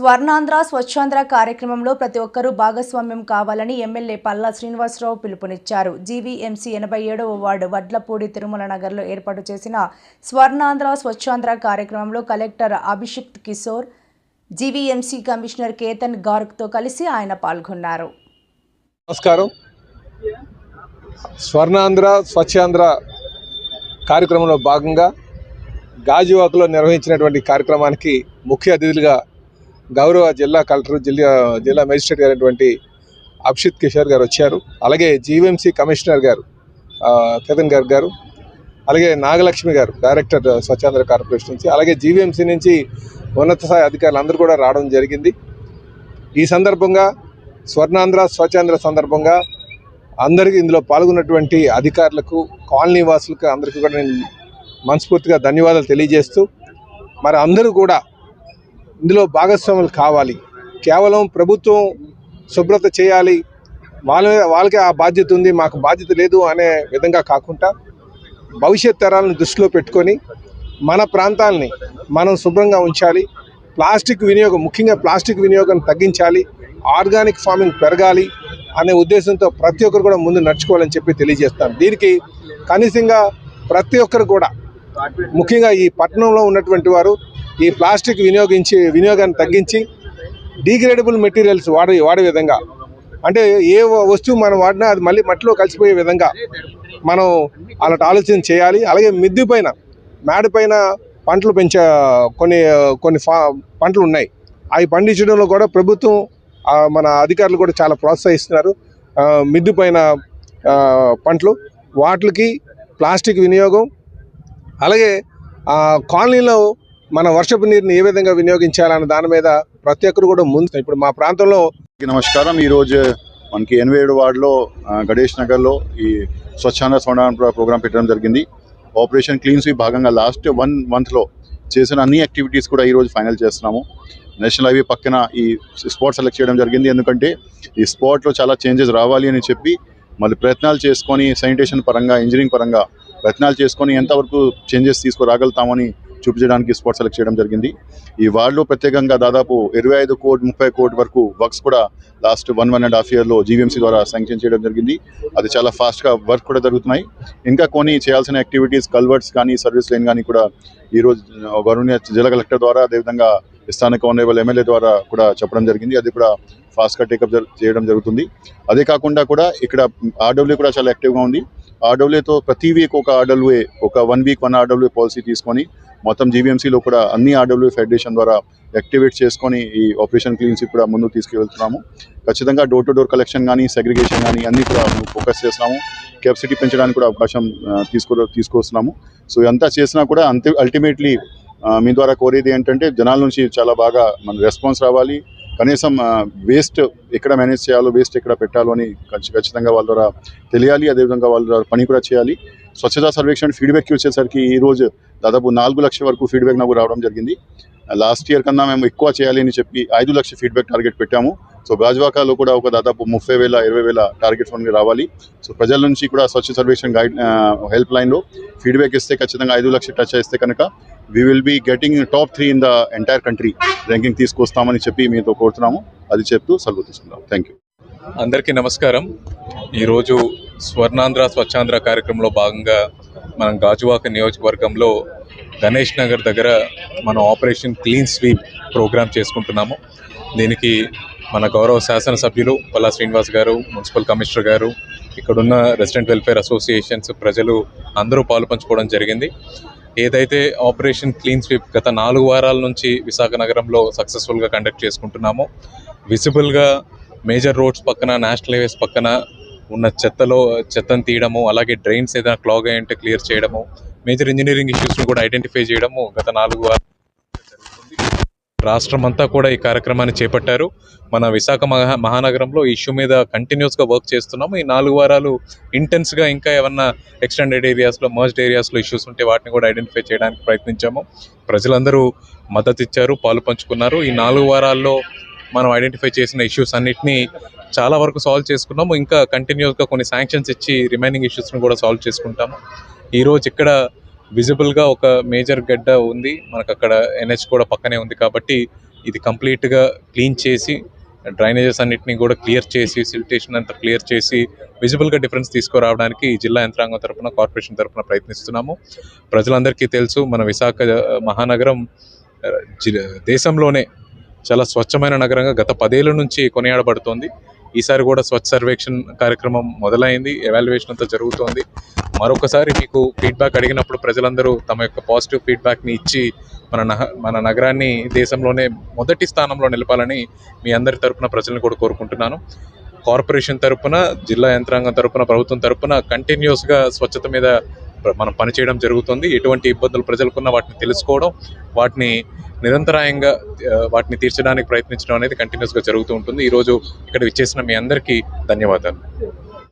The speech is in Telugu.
స్వర్ణాంధ్ర స్వచ్ఛాంధ్ర కార్యక్రమంలో ప్రతి ఒక్కరూ భాగస్వామ్యం కావాలని ఎమ్మెల్యే పల్లా శ్రీనివాసరావు పిలుపునిచ్చారు. జీవీఎంసీ 87వ వార్డు వడ్లపూడి తిరుమల నగర్లో ఏర్పాటు చేసిన స్వర్ణాంధ్ర స్వచ్ఛాంధ్ర కార్యక్రమంలో collector Abhishikt Kishore, GVMC commissioner Ketan గార్గ్తో కలిసి ఆయన పాల్గొన్నారు. నమస్కారం. స్వర్ణాంధ్ర స్వచ్ఛాంధ్ర కార్యక్రమంలో భాగంగా గాజువాకలో నిర్వహించినటువంటి కార్యక్రమానికి ముఖ్య అతిథులుగా గౌరవ జిల్లా కలెక్టర్, జిల్లా మేజిస్ట్రేట్ గారైనటువంటి అభిషిత్ కిషోర్ గారు వచ్చారు. అలాగే జీవీఎంసీ కమిషనర్ గారు కేతన్ గార్గ్ గారు, అలాగే నాగలక్ష్మి గారు డైరెక్టర్ స్వచ్ఛాంధ్ర కార్పొరేషన్ నుంచి, అలాగే జీవీఎంసీ నుంచి ఉన్నత స్థాయి అధికారులు అందరూ కూడా రావడం జరిగింది. ఈ సందర్భంగా స్వర్ణాంధ్ర స్వచ్ఛాంధ్ర సందర్భంగా అందరికీ ఇందులో పాల్గొన్నటువంటి అధికారులకు, కాలనీ వాసులకు అందరికీ కూడా నేను మనస్ఫూర్తిగా ధన్యవాదాలు తెలియజేస్తూ, మరి అందరూ కూడా ఇందులో భాగస్వాములు కావాలి. కేవలం ప్రభుత్వం శుభ్రత చేయాలి, వాళ్ళకే ఆ బాధ్యత ఉంది, మాకు బాధ్యత లేదు అనే విధంగా కాకుండా భవిష్యత్ తరాలను దృష్టిలో పెట్టుకొని మన ప్రాంతాలని మనం శుభ్రంగా ఉంచాలి. ప్లాస్టిక్ వినియోగం, ముఖ్యంగా ప్లాస్టిక్ వినియోగం తగ్గించాలి, ఆర్గానిక్ ఫార్మింగ్ పెరగాలి అనే ఉద్దేశంతో ప్రతి ఒక్కరు కూడా ముందు నడుచుకోవాలని చెప్పి తెలియజేస్తాను. దీనికి కనీసంగా ప్రతి ఒక్కరు కూడా, ముఖ్యంగా ఈ పట్టణంలో ఉన్నటువంటి వారు ఈ ప్లాస్టిక్ వినియోగాన్ని తగ్గించి డీగ్రేడబుల్ మెటీరియల్స్ వాడే విధంగా, అంటే ఏ వస్తువు మనం వాడినా అది మళ్ళీ మట్టిలో కలిసిపోయే విధంగా మనం అలాంటి ఆలోచన చేయాలి. అలాగే మిద్దె పైన, మేడ పైన పంటలు కొన్ని పంటలు ఉన్నాయి, అవి పండించడంలో కూడా ప్రభుత్వం, మన అధికారులు కూడా చాలా ప్రోత్సహిస్తున్నారు. మిద్దె పైన పంటలు, వాటికి ప్లాస్టిక్ వినియోగం, అలాగే కాలనీలో మన వర్షపు నీరుని ఏ విధంగా వినియోగించాలన్న దాని మీద ప్రతి ఒక్కరు కూడా ముందు. ఇప్పుడు మా ప్రాంతంలో నమస్కారం. ఈరోజు మనకి 87 వార్డులో గణేష్ నగర్లో ఈ స్వచ్ఛాంధ్ర స్వర్ణాంధ్ర ప్రోగ్రామ్ పెట్టడం జరిగింది. ఆపరేషన్ క్లీన్ స్వీప్ భాగంగా లాస్ట్ 1 మంత్లో చేసిన అన్ని యాక్టివిటీస్ కూడా ఈరోజు ఫైనల్ చేస్తున్నాము. నేషనల్ హైవే పక్కన ఈ స్పాట్ సెలెక్ట్ చేయడం జరిగింది. ఎందుకంటే ఈ స్పాట్లో చాలా చేంజెస్ రావాలి అని చెప్పి మళ్ళీ ప్రయత్నాలు చేసుకొని, శానిటేషన్ పరంగా, ఇంజనీరింగ్ పరంగా ప్రయత్నాలు చేసుకొని ఎంతవరకు చేంజెస్ తీసుకురాగలుగుతామని చూపించడానికి స్పాట్ సెలెక్ట్ చేయడం జరిగింది. ఈ వార్డులో ప్రత్యేకంగా దాదాపు 25 కోటి 30 కోటి వరకు వర్క్స్ కూడా లాస్ట్ 1.5 ఇయర్లో జీవీఎంసీ ద్వారా శాంక్షన్ చేయడం జరిగింది. అది చాలా ఫాస్ట్గా వర్క్ కూడా జరుగుతున్నాయి. ఇంకా కొన్ని చేయాల్సిన యాక్టివిటీస్, కల్వర్ట్స్ కానీ, సర్వీస్ లైన్ కానీ కూడా ఈరోజు గవర్నమెంట్ జిల్లా కలెక్టర్ ద్వారా, అదేవిధంగా స్థానిక ఆనరబుల్ ఎమ్మెల్యే ద్వారా కూడా చెప్పడం జరిగింది. అది కూడా ఫాస్ట్గా టేకప్ చేయడం జరుగుతుంది. అదే కాకుండా కూడా ఇక్కడ ఆర్డబ్ల్యూ కూడా చాలా యాక్టివ్గా ఉంది. ఆర్డబ్ల్యూతో ప్రతి వీక్ ఒక ఆర్డబ్ల్యూఏ, ఒక 1 వీక్ 1 ఆర్డబ్ల్యూ పాలసీ తీసుకొని మొత్తం జీవీఎంసీలో కూడా అన్ని ఆర్డబ్ల్యూ ఫెడరేషన్ ద్వారా యాక్టివేట్ చేసుకొని ఈ ఆపరేషన్ క్లీన్ స్వీప్ కూడా ముందుకు తీసుకువెళ్తున్నాము. ఖచ్చితంగా డోర్ టు డోర్ కలెక్షన్ కానీ, సెగ్రిగేషన్ కానీ అన్నీ కూడా ఫోకస్ చేస్తున్నాము. కెపాసిటీ పెంచడానికి కూడా అవకాశం తీసుకొస్తున్నాము. సో ఇదంతా చేసినా కూడా అల్టిమేట్లీ మీ ద్వారా కోరేది ఏంటంటే జనాల నుంచి చాలా బాగా మన రెస్పాన్స్ రావాలి. కనీసం వేస్ట్ ఎక్కడ మేనేజ్ చేయాలో, వేస్ట్ ఎక్కడ పెట్టాలో అని ఖచ్చితంగా వాళ్ళ ద్వారా తెలియాలి. అదేవిధంగా వాళ్ళ ద్వారా పని కూడా చేయాలి. స్వచ్ఛతా సర్వేక్షణ ఫీడ్బ్యాక్ వచ్చేసరికి ఈరోజు దాదాపు 4 లక్షల వరకు ఫీడ్బ్యాక్ నాకు రావడం జరిగింది. లాస్ట్ ఇయర్ కన్నా మేము ఎక్కువ చేయాలి అని చెప్పి 5 లక్షల ఫీడ్బ్యాక్ టార్గెట్ పెట్టాము. సో గాజువాకలో కూడా ఒక దాదాపు 30,000 20,000 టార్గెట్స్ మనకి రావాలి. సో ప్రజల నుంచి కూడా స్వచ్ఛ సర్వేక్షణ హెల్ప్ లైన్లో ఫీడ్బ్యాక్ ఇస్తే ఖచ్చితంగా 5 లక్షలు టచ్ చేస్తే కనుక we will be getting top 3 in the entire country ranking తీసుకొస్తామని చెప్పి మీతో కోరుతున్నాము. అది చెప్తూ సెలవు తీసుకుంటాం. Thank you. అందరికీ నమస్కారం. ఈరోజు స్వర్ణాంధ్ర స్వచ్ఛాంధ్ర కార్యక్రమంలో భాగంగా మనం గాజువాక నియోజకవర్గంలో గణేష్ నగర్ దగ్గర మనం ఆపరేషన్ క్లీన్ స్వీప్ ప్రోగ్రామ్ చేసుకుంటున్నాము. దీనికి మన గౌరవ శాసనసభ్యులు పల్లా శ్రీనివాస్ గారు, మున్సిపల్ కమిషనర్ గారు, ఇక్కడున్న రెసిడెంట్ వెల్ఫేర్ అసోసియేషన్స్, ప్రజలు అందరూ పాలుపంచుకోవడం జరిగింది. ఏదైతే ఆపరేషన్ క్లీన్ స్వీప్ గత 4 వారాల నుంచి విశాఖ నగరంలో సక్సెస్ఫుల్గా కండక్ట్ చేసుకుంటున్నామో, విజిబుల్గా మేజర్ రోడ్స్ పక్కన, నేషనల్ హైవేస్ పక్కన ఉన్న చెత్తను తీయడము, అలాగే డ్రైన్స్ ఏదైనా క్లాగ్ అయ్యంటే క్లియర్ చేయడము, మేజర్ ఇంజనీరింగ్ ఇష్యూస్ను కూడా ఐడెంటిఫై చేయడము గత 4 వారాలు జరుగుతుంది. రాష్ట్రం అంతా కూడా ఈ కార్యక్రమాన్ని చేపట్టారు. మన విశాఖ మహానగరంలో ఈ ఇష్యూ మీద కంటిన్యూస్గా వర్క్ చేస్తున్నాము. ఈ 4 వారాలు ఇంటెన్స్గా ఇంకా ఏమన్నా ఎక్స్టెండెడ్ ఏరియాస్లో, మర్జ్డ్ ఏరియాస్లో ఇష్యూస్ ఉంటే వాటిని కూడా ఐడెంటిఫై చేయడానికి ప్రయత్నించాము. ప్రజలందరూ మద్దతు ఇచ్చారు, పాలు పంచుకున్నారు. ఈ 4 వారాల్లో మనం ఐడెంటిఫై చేసిన ఇష్యూస్ అన్నిటినీ చాలా వరకు సాల్వ్ చేసుకున్నాము. ఇంకా కంటిన్యూస్గా కొన్ని శాంక్షన్స్ ఇచ్చి రిమైనింగ్ ఇష్యూస్ని కూడా సాల్వ్ చేసుకుంటాము. ఈరోజు ఇక్కడ విజిబుల్గా ఒక మేజర్ గడ్డ ఉంది మనకు, అక్కడ NH కూడా పక్కనే ఉంది కాబట్టి ఇది కంప్లీట్గా క్లీన్ చేసి డ్రైనేజెస్ అన్నిటిని కూడా క్లియర్ చేసి సిల్టేషన్ అంతా క్లియర్ చేసి విజిబుల్గా డిఫరెన్స్ తీసుకురావడానికి జిల్లా యంత్రాంగం తరపున కార్పొరేషన్ తరపున ప్రయత్నిస్తున్నాము. ప్రజలందరికీ తెలుసు మన విశాఖ మహానగరం దేశంలోనే చాలా స్వచ్ఛమైన నగరంగా గత 10 ఏళ్ల నుంచి కొనియాడబడుతోంది. ఈసారి కూడా స్వచ్ఛ సర్వేక్షణ్ కార్యక్రమం మొదలైంది, ఎవాల్యుయేషన్ అంతా జరుగుతోంది. మరొకసారి మీకు ఫీడ్బ్యాక్ అడిగినప్పుడు ప్రజలందరూ తమ యొక్క పాజిటివ్ ఫీడ్బ్యాక్ని ఇచ్చి మన నగరాన్ని దేశంలోనే మొదటి స్థానంలో నిలపాలని మీ అందరి తరపున ప్రజలను కూడా కోరుకుంటున్నాను. కార్పొరేషన్ తరపున, జిల్లా యంత్రాంగం తరపున, ప్రభుత్వం తరపున కంటిన్యూస్గా స్వచ్ఛత మీద మనం పనిచేయడం జరుగుతుంది. ఎటువంటి ఇబ్బందులు ప్రజలకున్న వాటిని తెలుసుకోవడం, వాటిని నిరంతరాయంగా వాటిని తీర్చడానికి ప్రయత్నించడం అనేది కంటిన్యూస్గా జరుగుతూ ఉంటుంది. ఈరోజు ఇక్కడ విచ్చేసిన మీ అందరికీ ధన్యవాదాలు.